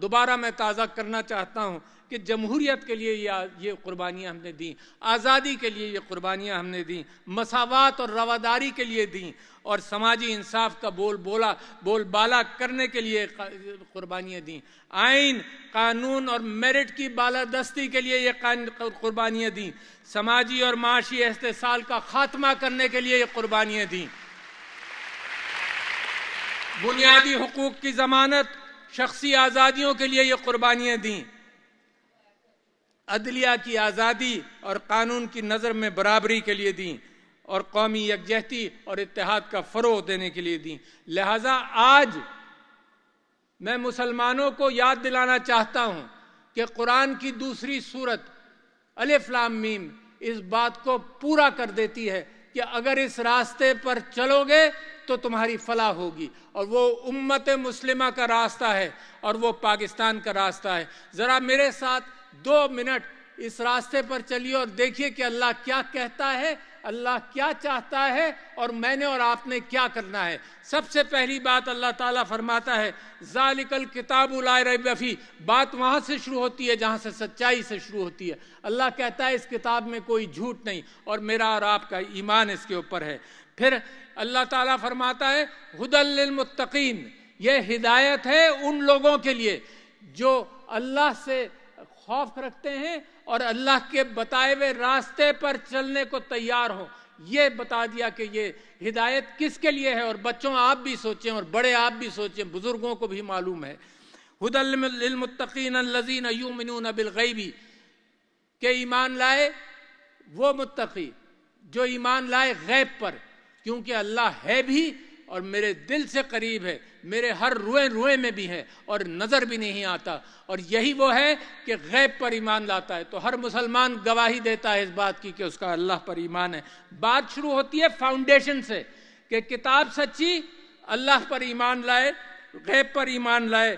دوبارہ میں تازہ کرنا چاہتا ہوں کہ جمہوریت کے لیے یہ قربانیاں ہم نے دیں، آزادی کے لیے یہ قربانیاں ہم نے دیں، مساوات اور رواداری کے لیے دیں، اور سماجی انصاف کا بول بالا کرنے کے لیے قربانیاں دیں، آئین، قانون اور میرٹ کی بالادستی کے لیے یہ قربانیاں دیں، سماجی اور معاشی استحصال کا خاتمہ کرنے کے لیے یہ قربانیاں دیں، بنیادی حقوق کی ضمانت، شخصی آزادیوں کے لیے یہ قربانیاں دیں، عدلیہ کی آزادی اور قانون کی نظر میں برابری کے لیے دیں، اور قومی یکجہتی اور اتحاد کا فروغ دینے کے لیے دیں۔ لہٰذا آج میں مسلمانوں کو یاد دلانا چاہتا ہوں کہ قرآن کی دوسری سورت الف لام میم اس بات کو پورا کر دیتی ہے کہ اگر اس راستے پر چلو گے تو تمہاری فلاح ہوگی، اور وہ امت مسلمہ کا راستہ ہے اور وہ پاکستان کا راستہ ہے۔ ذرا میرے ساتھ 2 منٹ اس راستے پر چلیے اور دیکھیے کہ اللہ کیا کہتا ہے، اللہ کیا چاہتا ہے، اور میں نے اور آپ نے کیا کرنا ہے۔ سب سے پہلی بات اللہ تعالیٰ فرماتا ہے ذالک الکتاب لا ریب فیہ، بات وہاں سے شروع ہوتی ہے جہاں سے سچائی سے شروع ہوتی ہے۔ اللہ کہتا ہے اس کتاب میں کوئی جھوٹ نہیں، اور میرا اور آپ کا ایمان اس کے اوپر ہے۔ پھر اللہ تعالیٰ فرماتا ہے ھدی للمتقین، یہ ہدایت ہے ان لوگوں کے لیے جو اللہ سے خوف رکھتے ہیں اور اللہ کے بتائے ہوئے راستے پر چلنے کو تیار ہوں۔ یہ بتا دیا کہ یہ ہدایت کس کے لیے ہے، اور بچوں آپ بھی سوچیں اور بڑے آپ بھی سوچیں، بزرگوں کو بھی معلوم ہے۔ ھدی للمتقین الذین یؤمنون بالغیب، کہ ایمان لائے وہ متقی جو ایمان لائے غیب پر، کیونکہ اللہ ہے بھی اور میرے دل سے قریب ہے، میرے ہر روئے میں بھی ہے اور نظر بھی نہیں آتا، اور یہی وہ ہے کہ غیب پر ایمان لاتا ہے۔ تو ہر مسلمان گواہی دیتا ہے اس بات کی کہ اس کا اللہ پر ایمان ہے۔ بات شروع ہوتی ہے فاؤنڈیشن سے کہ کتاب سچی، اللہ پر ایمان لائے، غیب پر ایمان لائے،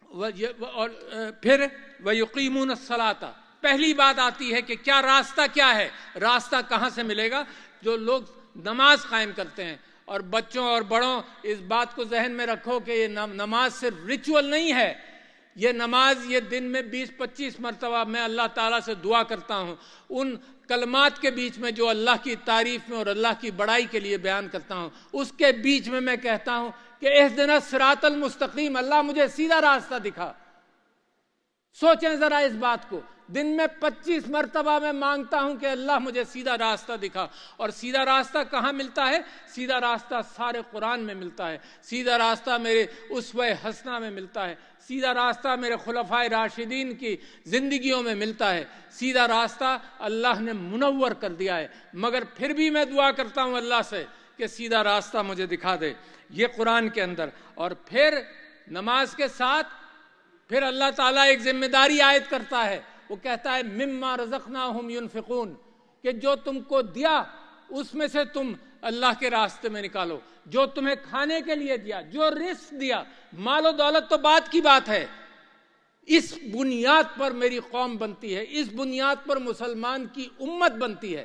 اور پھر وَيُقِيمُونَ الصَّلَاةَ، پہلی بات آتی ہے کہ کیا راستہ کیا ہے، راستہ کہاں سے ملے گا؟ جو لوگ نماز قائم کرتے ہیں، اور بچوں اور بڑوں اس بات کو ذہن میں رکھو کہ یہ نماز صرف ریچول نہیں ہے، یہ نماز یہ دن میں 20-25 مرتبہ میں اللہ تعالیٰ سے دعا کرتا ہوں، ان کلمات کے بیچ میں جو اللہ کی تعریف میں اور اللہ کی بڑائی کے لیے بیان کرتا ہوں، اس کے بیچ میں کہتا ہوں کہ اہدنا الصراط المستقیم، اللہ مجھے سیدھا راستہ دکھا۔ سوچیں ذرا اس بات کو، دن میں 25 مرتبہ میں مانگتا ہوں کہ اللہ مجھے سیدھا راستہ دکھا، اور سیدھا راستہ کہاں ملتا ہے؟ سیدھا راستہ سارے قرآن میں ملتا ہے، سیدھا راستہ میرے اسوہ حسنہ میں ملتا ہے، سیدھا راستہ میرے خلفائے راشدین کی زندگیوں میں ملتا ہے، سیدھا راستہ اللہ نے منور کر دیا ہے، مگر پھر بھی میں دعا کرتا ہوں اللہ سے کہ سیدھا راستہ مجھے دکھا دے۔ یہ قرآن کے اندر، اور پھر نماز کے ساتھ پھر اللہ تعالیٰ ایک ذمہ داری عائد کرتا ہے، وہ کہتا ہے مما رزقناہم ینفقون، کہ جو تم کو دیا اس میں سے تم اللہ کے راستے میں نکالو، جو تمہیں کھانے کے لیے دیا، جو رزق دیا، مال و دولت تو بات کی بات ہے، اس بنیاد پر میری قوم بنتی ہے، اس بنیاد پر مسلمان کی امت بنتی ہے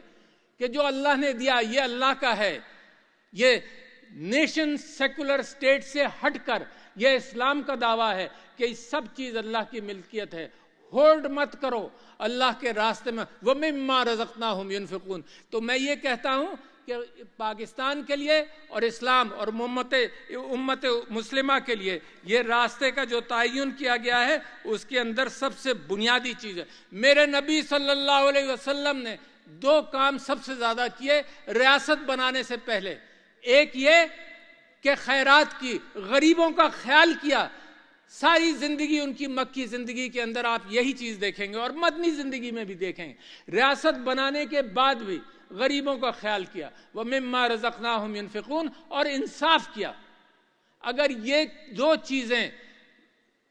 کہ جو اللہ نے دیا یہ اللہ کا ہے۔ یہ نیشن سیکولر سٹیٹ سے ہٹ کر یہ اسلام کا دعویٰ ہے کہ یہ سب چیز اللہ کی ملکیت ہے، ہولڈ مت کرو اللہ کے راستے میں، وَمِمَّا رَزَقْنَاهُمْ يُنْفِقُونَ۔ تو میں یہ کہتا ہوں کہ پاکستان کے لیے اور اسلام اور امت مسلمہ کے لیے یہ راستے کا جو تعین کیا گیا ہے اس کے اندر سب سے بنیادی چیز ہے۔ میرے نبی صلی اللہ علیہ وسلم نے 2 کام سب سے زیادہ کیے ریاست بنانے سے پہلے، ایک یہ کہ خیرات کی، غریبوں کا خیال کیا۔ ساری زندگی ان کی مکی زندگی کے اندر آپ یہی چیز دیکھیں گے، اور مدنی زندگی میں بھی دیکھیں گے، ریاست بنانے کے بعد بھی غریبوں کا خیال کیا، وَمِمَّا رَزَقْنَاهُمْ يُنْفِقُونَ، اور انصاف کیا۔ اگر یہ 2 چیزیں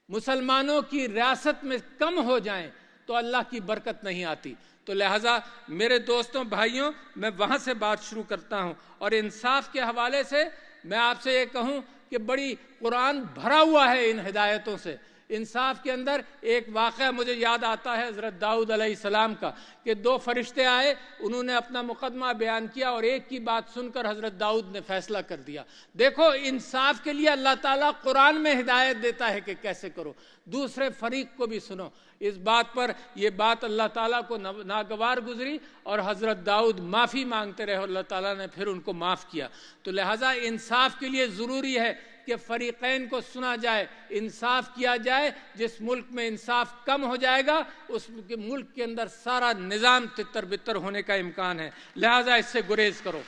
مسلمانوں کی ریاست میں کم ہو جائیں تو اللہ کی برکت نہیں آتی۔ تو لہٰذا میرے دوستوں بھائیوں، میں وہاں سے بات شروع کرتا ہوں، اور انصاف کے حوالے سے میں آپ سے یہ کہوں کہ بڑی قرآن بھرا ہوا ہے ان ہدایتوں سے انصاف کے اندر ایک واقعہ مجھے یاد آتا ہے حضرت داؤد علیہ السلام کا، کہ 2 فرشتے آئے، انہوں نے اپنا مقدمہ بیان کیا اور ایک کی بات سن کر حضرت داؤد نے فیصلہ کر دیا۔ دیکھو انصاف کے لیے اللہ تعالیٰ قرآن میں ہدایت دیتا ہے کہ کیسے کرو، دوسرے فریق کو بھی سنو۔ اس بات پر یہ بات اللہ تعالیٰ کو ناگوار گزری اور حضرت داؤد معافی مانگتے رہے، اللہ تعالیٰ نے پھر ان کو معاف کیا۔ تو لہٰذا انصاف کے لیے ضروری ہے کہ فریقین کو سنا جائے، انصاف کیا جائے۔ جس ملک میں انصاف کم ہو جائے گا اس ملک کے اندر سارا نظام تتر بتر ہونے کا امکان ہے، لہٰذا اس سے گریز کرو۔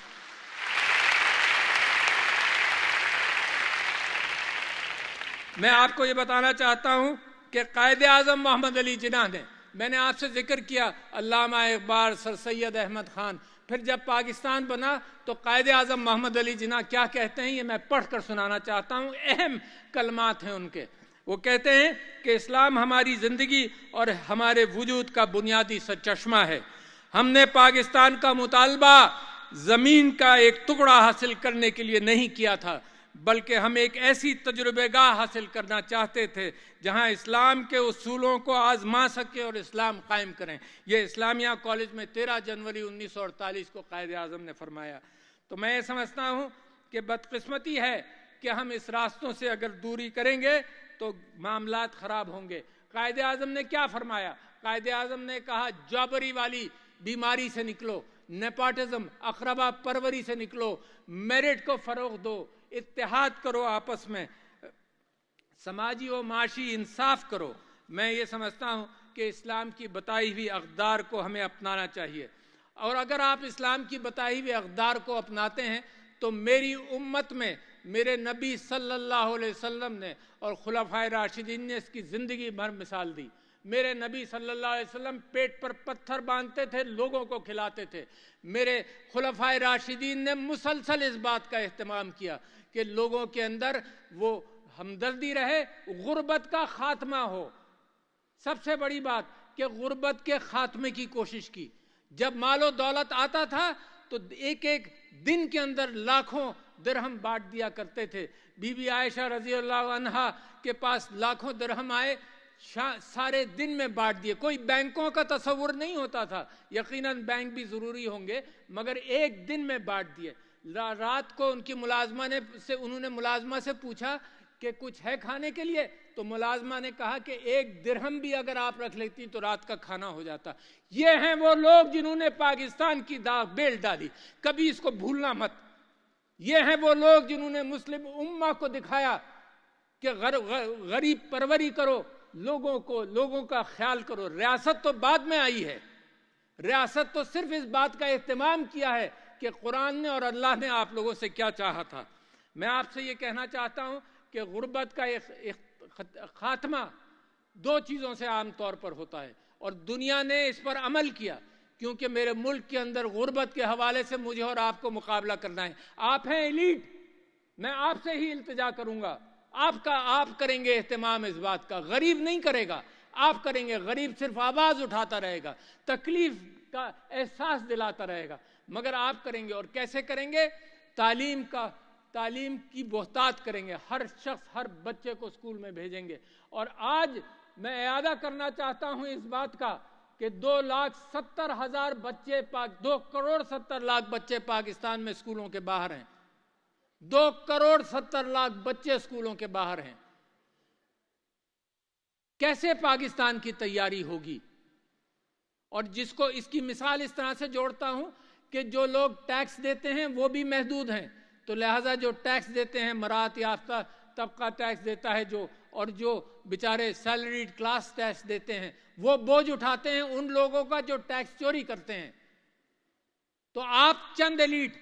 میں آپ کو یہ بتانا چاہتا ہوں کہ قائد اعظم محمد علی جناح نے، میں نے آپ سے ذکر کیا علامہ اقبال، سر سید احمد خان، پھر جب پاکستان بنا تو قائد اعظم محمد علی جناح کیا کہتے ہیں یہ میں پڑھ کر سنانا چاہتا ہوں، اہم کلمات ہیں ان کے۔ وہ کہتے ہیں کہ اسلام ہماری زندگی اور ہمارے وجود کا بنیادی سرچشمہ ہے۔ ہم نے پاکستان کا مطالبہ زمین کا ایک ٹکڑا حاصل کرنے کے لیے نہیں کیا تھا، بلکہ ہم ایک ایسی تجربہ گاہ حاصل کرنا چاہتے تھے جہاں اسلام کے اصولوں کو آزما سکے اور اسلام قائم کریں۔ یہ اسلامیہ کالج میں 13 جنوری 1948 کو قائد اعظم نے فرمایا۔ تو میں یہ سمجھتا ہوں کہ بدقسمتی ہے کہ ہم اس راستوں سے اگر دوری کریں گے تو معاملات خراب ہوں گے۔ قائد اعظم نے کیا فرمایا؟ قائد اعظم نے کہا جابری والی بیماری سے نکلو، نیپاٹزم، اقربا پروری سے نکلو، میرٹ کو فروغ دو، اتحاد کرو آپس میں، سماجی و معاشی انصاف کرو۔ میں یہ سمجھتا ہوں کہ اسلام کی بتائی ہوئی اقدار کو ہمیں اپنانا چاہیے، اور اگر آپ اسلام کی بتائی ہوئی اقدار کو اپناتے ہیں تو میری امت میں میرے نبی صلی اللہ علیہ وسلم نے اور خلفائے راشدین نے اس کی زندگی بھر مثال دی۔ میرے نبی صلی اللہ علیہ وسلم پیٹ پر پتھر باندھتے تھے، لوگوں کو کھلاتے تھے۔ میرے خلفائے راشدین نے مسلسل اس بات کا اہتمام کیا کہ لوگوں کے اندر وہ ہمدردی رہے، غربت کا خاتمہ ہو۔ سب سے بڑی بات کہ غربت کے خاتمے کی کوشش کی۔ جب مال و دولت آتا تھا تو ایک ایک دن کے اندر لاکھوں درہم بانٹ دیا کرتے تھے۔ بی بی عائشہ رضی اللہ عنہا کے پاس لاکھوں درہم آئے، سارے دن میں بانٹ دیے۔ کوئی بینکوں کا تصور نہیں ہوتا تھا، یقیناً بینک بھی ضروری ہوں گے، مگر ایک دن میں بانٹ دیے۔ رات کو ان کی انہوں نے ملازمہ سے پوچھا کہ کچھ ہے کھانے کے لیے، تو ملازمہ نے کہا کہ 1 درہم بھی اگر آپ رکھ لیتی تو رات کا کھانا ہو جاتا۔ یہ ہیں وہ لوگ جنہوں نے پاکستان کی داغ بیل ڈالی، کبھی اس کو بھولنا مت۔ یہ ہیں وہ لوگ جنہوں نے مسلم امہ کو دکھایا کہ غریب پروری کرو، لوگوں کا خیال کرو۔ ریاست تو بعد میں آئی ہے، ریاست تو صرف اس بات کا اہتمام کیا ہے کہ قرآن نے اور اللہ نے آپ لوگوں سے کیا چاہا تھا۔ میں آپ سے یہ کہنا چاہتا ہوں کہ غربت کا خاتمہ 2 چیزوں سے عام طور پر ہوتا ہے، اور دنیا نے اس پر عمل کیا، کیونکہ میرے ملک کے اندر غربت کے حوالے سے مجھے اور آپ کو مقابلہ کرنا ہے۔ آپ ہیں ایلیٹ، میں آپ سے ہی التجا کروں گا، آپ کریں گے اہتمام اس بات کا، غریب نہیں کرے گا، آپ کریں گے۔ غریب صرف آواز اٹھاتا رہے گا، تکلیف کا احساس دلاتا رہے گا، مگر آپ کریں گے۔ اور کیسے کریں گے؟ تعلیم کی بہتات کریں گے، ہر شخص ہر بچے کو اسکول میں بھیجیں گے۔ اور آج میں اعادہ کرنا چاہتا ہوں اس بات کا کہ 2,70,000 بچے 2,70,00,000 بچے پاکستان میں اسکولوں کے باہر ہیں۔ 2,70,00,000 بچے اسکولوں کے باہر ہیں۔ کیسے پاکستان کی تیاری ہوگی؟ اور جس کو اس کی مثال اس طرح سے جوڑتا ہوں کہ جو لوگ ٹیکس دیتے ہیں وہ بھی محدود ہیں، تو لہٰذا جو ٹیکس دیتے ہیں، مراعات یافتہ طبقہ ٹیکس دیتا ہے اور جو بیچارے سیلریڈ کلاس ٹیکس دیتے ہیں وہ بوجھ اٹھاتے ہیں ان لوگوں کا جو ٹیکس چوری کرتے ہیں۔ تو آپ چند ایلیٹ،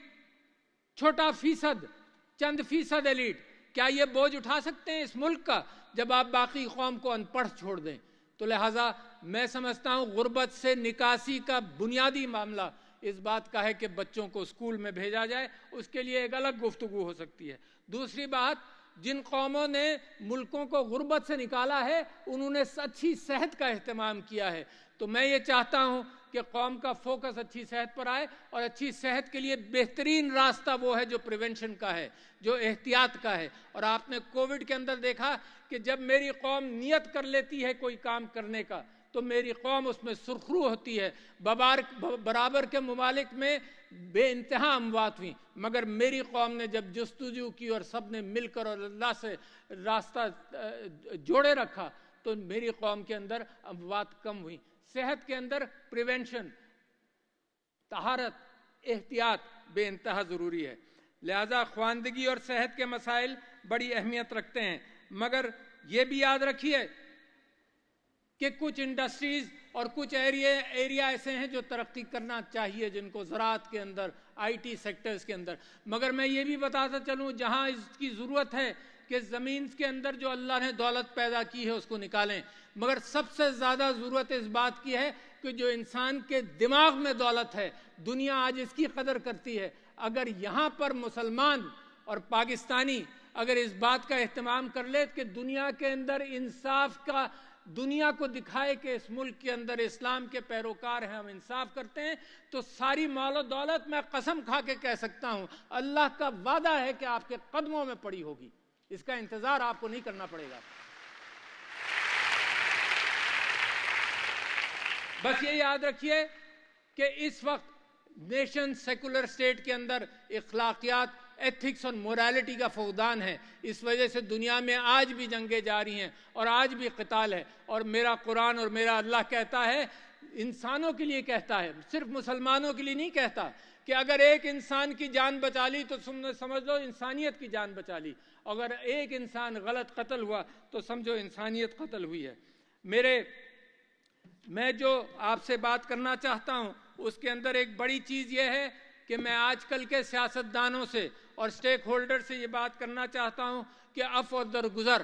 چھوٹا فیصد، چند فیصد ایلیٹ، کیا یہ بوجھ اٹھا سکتے ہیں اس ملک کا جب آپ باقی قوم کو ان پڑھ چھوڑ دیں؟ تو لہٰذا میں سمجھتا ہوں غربت سے نکاسی کا بنیادی معاملہ اس بات کا ہے کہ بچوں کو اسکول میں بھیجا جائے، اس کے لیے ایک الگ گفتگو ہو سکتی ہے۔ دوسری بات، جن قوموں نے ملکوں کو غربت سے نکالا ہے انہوں نے اچھی صحت کا اہتمام کیا ہے، تو میں یہ چاہتا ہوں کہ قوم کا فوکس اچھی صحت پر آئے، اور اچھی صحت کے لیے بہترین راستہ وہ ہے جو پریونشن کا ہے، جو احتیاط کا ہے۔ اور آپ نے کووڈ کے اندر دیکھا کہ جب میری قوم نیت کر لیتی ہے کوئی کام کرنے کا تو میری قوم اس میں سرخرو ہوتی ہے۔ برابر کے ممالک میں بے انتہا اموات ہوئیں، مگر میری قوم نے جب جستجو کی اور سب نے مل کر اور اللہ سے راستہ جوڑے رکھا تو میری قوم کے اندر اموات کم ہوئیں۔ صحت کے اندر پریونشن، طہارت، احتیاط بے انتہا ضروری ہے۔ لہذا خواندگی اور صحت کے مسائل بڑی اہمیت رکھتے ہیں، مگر یہ بھی یاد رکھیے کہ کچھ انڈسٹریز اور کچھ ایریا ایسے ہیں جو ترقی کرنا چاہیے، جن کو زراعت کے اندر، آئی ٹی سیکٹرز کے اندر، مگر میں یہ بھی بتاتا چلوں جہاں اس کی ضرورت ہے کہ زمین کے اندر جو اللہ نے دولت پیدا کی ہے اس کو نکالیں، مگر سب سے زیادہ ضرورت اس بات کی ہے کہ جو انسان کے دماغ میں دولت ہے، دنیا آج اس کی قدر کرتی ہے۔ اگر یہاں پر مسلمان اور پاکستانی اگر اس بات کا اہتمام کر لے کہ دنیا کے اندر انصاف کا، دنیا کو دکھائے کہ اس ملک کے اندر اسلام کے پیروکار ہیں، ہم انصاف کرتے ہیں، تو ساری مال و دولت میں قسم کھا کے کہہ سکتا ہوں اللہ کا وعدہ ہے کہ آپ کے قدموں میں پڑی ہوگی۔ اس کا انتظار آپ کو نہیں کرنا پڑے گا۔ بس یہ یاد رکھیے کہ اس وقت نیشن سیکولر سٹیٹ کے اندر اخلاقیات، ایتھکس اور موریلٹی کا فقدان ہے۔ اس وجہ سے دنیا میں آج بھی جنگیں جاری ہیں اور آج بھی قتال ہے، اور میرا قرآن اور میرا اللہ کہتا ہے، انسانوں کے لیے کہتا ہے، صرف مسلمانوں کے لیے نہیں کہتا کہ اگر ایک انسان کی جان بچا لی تو سمجھ لو انسانیت کی جان بچا لی، اگر ایک انسان غلط قتل ہوا تو سمجھو انسانیت قتل ہوئی ہے۔ میں جو آپ سے بات کرنا چاہتا ہوں اس کے اندر ایک بڑی چیز یہ ہے کہ میں آج کل کے سیاستدانوں سے اور سٹیک ہولڈر سے یہ بات کرنا چاہتا ہوں کہ عفو اور درگزر،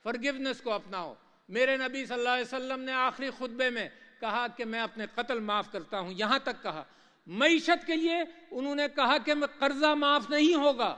فرگیونس کو اپناؤ۔ میرے نبی صلی اللہ علیہ وسلم نے آخری خطبے میں کہا کہ میں اپنے قتل معاف کرتا ہوں، یہاں تک کہا۔ معیشت کے لیے انہوں نے کہا کہ قرضہ معاف نہیں ہوگا،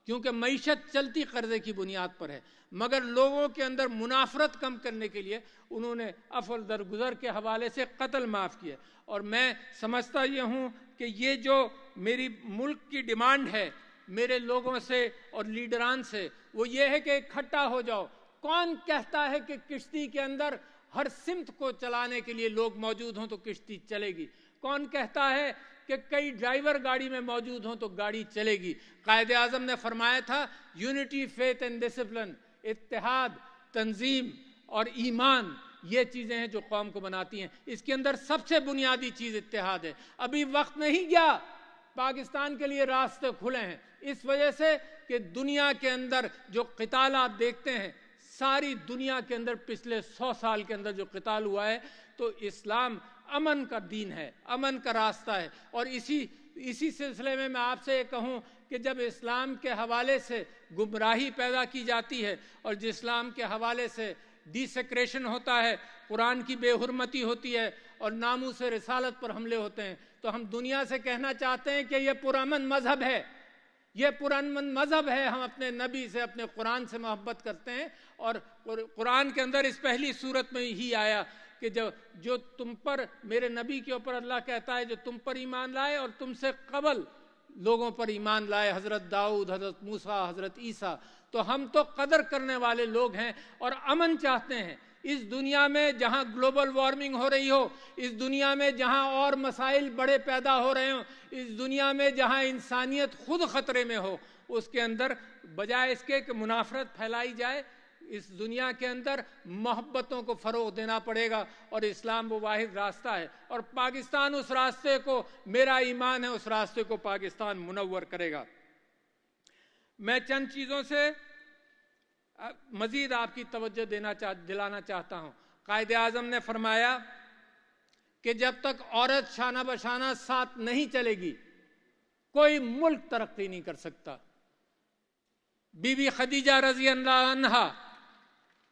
کیونکہ معیشت چلتی قرضے کی بنیاد پر ہے، مگر لوگوں کے اندر منافرت کم کرنے کے لیے انہوں نے عفو درگزر کے حوالے سے قتل معاف کیے۔ اور میں سمجھتا یہ ہوں کہ یہ جو میری ملک کی ڈیمانڈ ہے میرے لوگوں سے اور لیڈران سے، وہ یہ ہے کہ اکٹھا ہو جاؤ۔ کون کہتا ہے کہ کشتی کے اندر ہر سمت کو چلانے کے لیے لوگ موجود ہوں تو کشتی چلے گی؟ کون کہتا ہے کہ کئی ڈرائیور گاڑی میں موجود ہوں تو گاڑی چلے گی؟ قائد اعظم نے فرمایا تھا یونٹی، فیتھ اینڈ ڈسپلن، اتحاد، تنظیم اور ایمان، یہ چیزیں ہیں جو قوم کو بناتی ہیں۔ اس کے اندر سب سے بنیادی چیز اتحاد ہے۔ ابھی وقت نہیں گیا، پاکستان کے لیے راستے کھلے ہیں، اس وجہ سے کہ دنیا کے اندر جو قتال آپ دیکھتے ہیں، ساری دنیا کے اندر پچھلے 100 سال کے اندر جو قتال ہوا ہے، تو اسلام امن کا دین ہے، امن کا راستہ ہے۔ اور اسی سلسلے میں آپ سے یہ کہوں کہ جب اسلام کے حوالے سے گمراہی پیدا کی جاتی ہے اور جس اسلام کے حوالے سے ڈیسیکریشن ہوتا ہے، قرآن کی بے حرمتی ہوتی ہے اور ناموس رسالت پر حملے ہوتے ہیں، تو ہم دنیا سے کہنا چاہتے ہیں کہ یہ پرامن مذہب ہے، یہ پرامن مذہب ہے۔ ہم اپنے نبی سے، اپنے قرآن سے محبت کرتے ہیں، اور قرآن کے اندر اس پہلی صورت میں ہی آیا کہ جو تم پر، میرے نبی کے اوپر اللہ کہتا ہے جو تم پر ایمان لائے اور تم سے قبل لوگوں پر ایمان لائے، حضرت داؤد، حضرت موسیٰ، حضرت عیسیٰ۔ تو ہم تو قدر کرنے والے لوگ ہیں اور امن چاہتے ہیں۔ اس دنیا میں جہاں گلوبل وارمنگ ہو رہی ہو، اس دنیا میں جہاں اور مسائل بڑے پیدا ہو رہے ہوں، اس دنیا میں جہاں انسانیت خود خطرے میں ہو، اس کے اندر بجائے اس کے کہ منافرت پھیلائی جائے، اس دنیا کے اندر محبتوں کو فروغ دینا پڑے گا، اور اسلام وہ واحد راستہ ہے، اور پاکستان اس راستے کو، میرا ایمان ہے اس راستے کو پاکستان منور کرے گا۔ میں چند چیزوں سے مزید آپ کی توجہ دلانا چاہتا ہوں۔ قائد اعظم نے فرمایا کہ جب تک عورت شانہ بشانہ ساتھ نہیں چلے گی کوئی ملک ترقی نہیں کر سکتا۔ بی بی خدیجہ رضی اللہ عنہا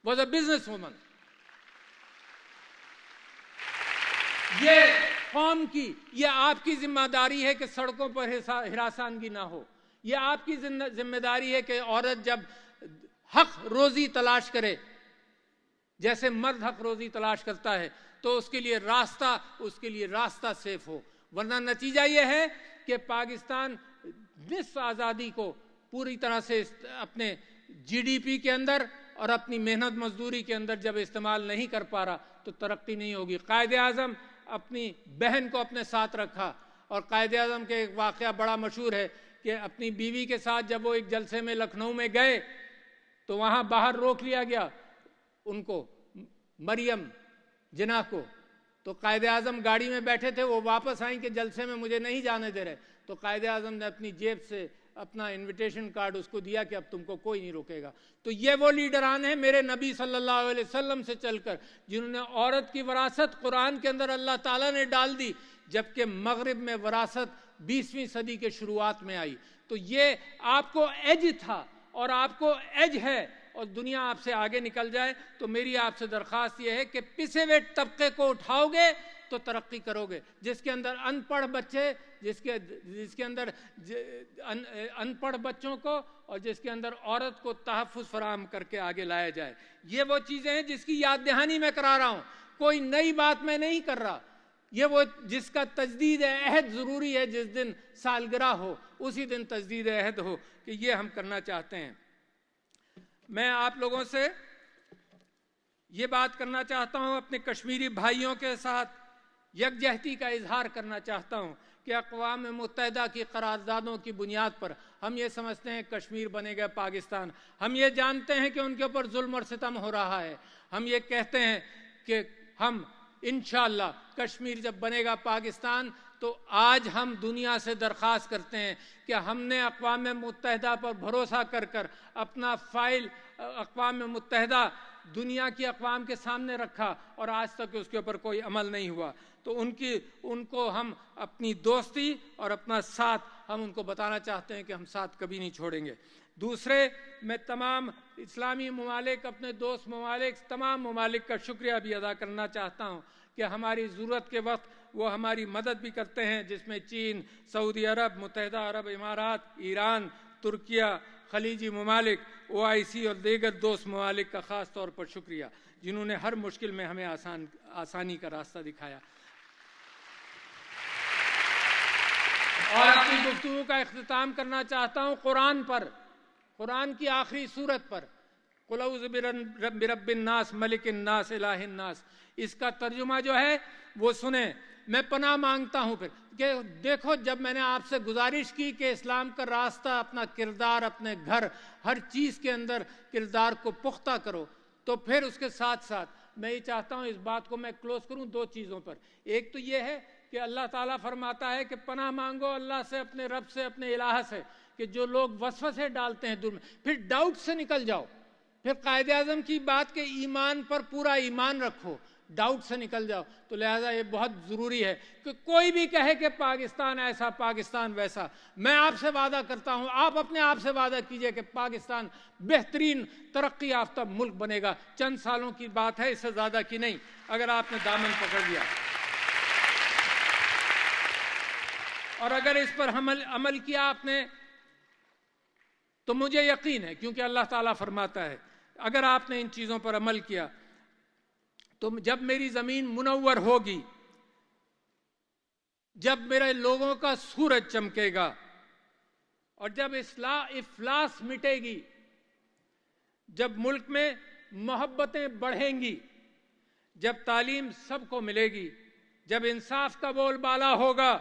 was a business woman۔ یہ قوم کی، یہ آپ کی ذمہ داری ہے کہ سڑکوں پر ہراساں نہ ہو۔ یہ آپ کی ذمہ داری ہے کہ عورت جب حق روزی تلاش کرے، جیسے مرد حق روزی تلاش کرتا ہے، تو اس کے لیے راستہ سیف ہو، ورنہ نتیجہ یہ ہے کہ پاکستان نصف آزادی کو پوری طرح سے اپنے جی ڈی پی کے اندر اور اپنی محنت مزدوری کے اندر جب استعمال نہیں کر پا رہا تو ترقی نہیں ہوگی۔ قائد اعظم اپنی بہن کو اپنے ساتھ رکھا، اور قائد اعظم کے ایک واقعہ بڑا مشہور ہے کہ اپنی بیوی کے ساتھ جب وہ ایک جلسے میں لکھنؤ میں گئے تو وہاں باہر روک لیا گیا ان کو، مریم جناح کو، تو قائد اعظم گاڑی میں بیٹھے تھے، وہ واپس آئیں کہ جلسے میں مجھے نہیں جانے دے رہے، تو قائد اعظم نے اپنی جیب سے اپنا انویٹیشن کارڈ اس کو دیا کہ اب تم کو کوئی نہیں روکے گا۔ تو یہ وہ لیڈران ہیں میرے نبی صلی اللہ علیہ وسلم سے چل کر، جنہوں نے عورت کی وراثت قرآن کے اندر اللہ تعالیٰ نے ڈال دی، جبکہ مغرب میں وراثت 20ویں صدی کے شروعات میں آئی۔ تو یہ آپ کو ایج تھا اور آپ کو ایج ہے، اور دنیا آپ سے آگے نکل جائے، تو میری آپ سے درخواست یہ ہے کہ پسے ہوئے طبقے کو اٹھاؤ گے تو ترقی کرو گے، جس کے اندر ان پڑھ بچے، جس کے اندر ان پڑھ بچوں کو اور جس کے اندر عورت کو تحفظ فراہم کر کے آگے لایا جائے۔ یہ وہ چیزیں ہیں جس کی یاد دہانی میں کرا رہا ہوں، کوئی نئی بات میں نہیں کر رہا، یہ وہ جس کا تجدید عہد ضروری ہے، جس دن سالگرہ ہو اسی دن تجدید عہد ہو، کہ یہ ہم کرنا چاہتے ہیں۔ میں آپ لوگوں سے یہ بات کرنا چاہتا ہوں، اپنے کشمیری بھائیوں کے ساتھ یکجہتی کا اظہار کرنا چاہتا ہوں کہ اقوام متحدہ کی قراردادوں کی بنیاد پر ہم یہ سمجھتے ہیں کشمیر بنے گا پاکستان، ہم یہ جانتے ہیں کہ ان کے اوپر ظلم اور ستم ہو رہا ہے، ہم یہ کہتے ہیں کہ ہم انشاءاللہ کشمیر جب بنے گا پاکستان، تو آج ہم دنیا سے درخواست کرتے ہیں کہ ہم نے اقوام متحدہ پر بھروسہ کر کر اپنا فائل اقوام متحدہ دنیا کی اقوام کے سامنے رکھا، اور آج تک اس کے اوپر کوئی عمل نہیں ہوا، تو ان کو ہم اپنی دوستی اور اپنا ساتھ ہم ان کو بتانا چاہتے ہیں کہ ہم ساتھ کبھی نہیں چھوڑیں گے۔ دوسرے، میں تمام اسلامی ممالک، اپنے دوست ممالک، تمام ممالک کا شکریہ بھی ادا کرنا چاہتا ہوں کہ ہماری ضرورت کے وقت وہ ہماری مدد بھی کرتے ہیں، جس میں چین، سعودی عرب، متحدہ عرب امارات، ایران، ترکیہ، خلیجی ممالک، OIC اور دیگر دوست ممالک کا خاص طور پر شکریہ، جنہوں نے ہر مشکل میں ہمیں آسانی کا راستہ دکھایا۔ اور اپنی گفتگو کا اختتام کرنا چاہتا ہوں قرآن پر، قرآن کی آخری سورت پر، قُلْ اعوذ برب الناس ملک الناس الہ الناس، اس کا ترجمہ جو ہے وہ سنیں۔ میں پناہ مانگتا ہوں پھر کہ دیکھو، جب میں نے آپ سے گزارش کی کہ اسلام کا راستہ، اپنا کردار، اپنے گھر، ہر چیز کے اندر کردار کو پختہ کرو، تو پھر اس کے ساتھ ساتھ میں یہ چاہتا ہوں اس بات کو میں کلوز کروں دو چیزوں پر۔ ایک تو یہ ہے کہ اللہ تعالیٰ فرماتا ہے کہ پناہ مانگو اللہ سے، اپنے رب سے، اپنے الہ سے، کہ جو لوگ وسوسے ڈالتے ہیں دل میں، پھر ڈاؤٹ سے نکل جاؤ، پھر قائد اعظم کی بات کہ ایمان پر پورا ایمان رکھو، ڈاؤٹ سے نکل جاؤ۔ تو لہٰذا یہ بہت ضروری ہے کہ کوئی بھی کہے کہ پاکستان ایسا، پاکستان ویسا، میں آپ سے وعدہ کرتا ہوں، آپ اپنے آپ سے وعدہ کیجئے کہ پاکستان بہترین ترقی یافتہ ملک بنے گا۔ چند سالوں کی بات ہے، اس سے زیادہ کی نہیں، اگر آپ نے دامن پکڑ لیا اور اگر اس پر عمل کیا آپ نے، تو مجھے یقین ہے، کیونکہ اللہ تعالیٰ فرماتا ہے اگر آپ نے ان چیزوں پر عمل کیا تو جب میری زمین منور ہوگی، جب میرے لوگوں کا سورج چمکے گا، اور جب افلاس مٹے گی، جب ملک میں محبتیں بڑھیں گی، جب تعلیم سب کو ملے گی، جب انصاف کا بول بالا ہوگا،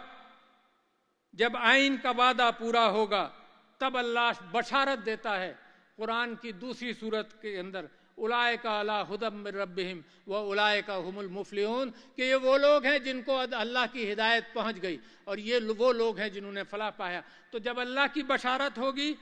جب آئین کا وعدہ پورا ہوگا، تب اللہ بشارت دیتا ہے قرآن کی دوسری سورت کے اندر، اولئک علی ھدی من ربہم واولئک ھم المفلحون، کہ یہ وہ لوگ ہیں جن کو اللہ کی ہدایت پہنچ گئی، اور یہ وہ لوگ ہیں جنہوں نے فلاح پایا۔ تو جب اللہ کی بشارت ہوگی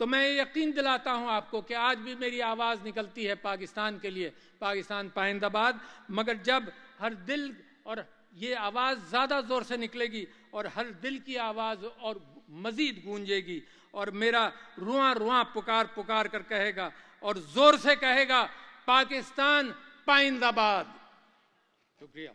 تو میں یقین دلاتا ہوں آپ کو کہ آج بھی میری آواز نکلتی ہے پاکستان کے لیے، پاکستان پائندہ باد، مگر جب ہر دل، اور یہ آواز زیادہ زور سے نکلے گی اور ہر دل کی آواز اور مزید گونجے گی، اور میرا رواں رواں پکار کر کہے گا، اور زور سے کہے گا، پاکستان پائندہ باد۔ شکریہ۔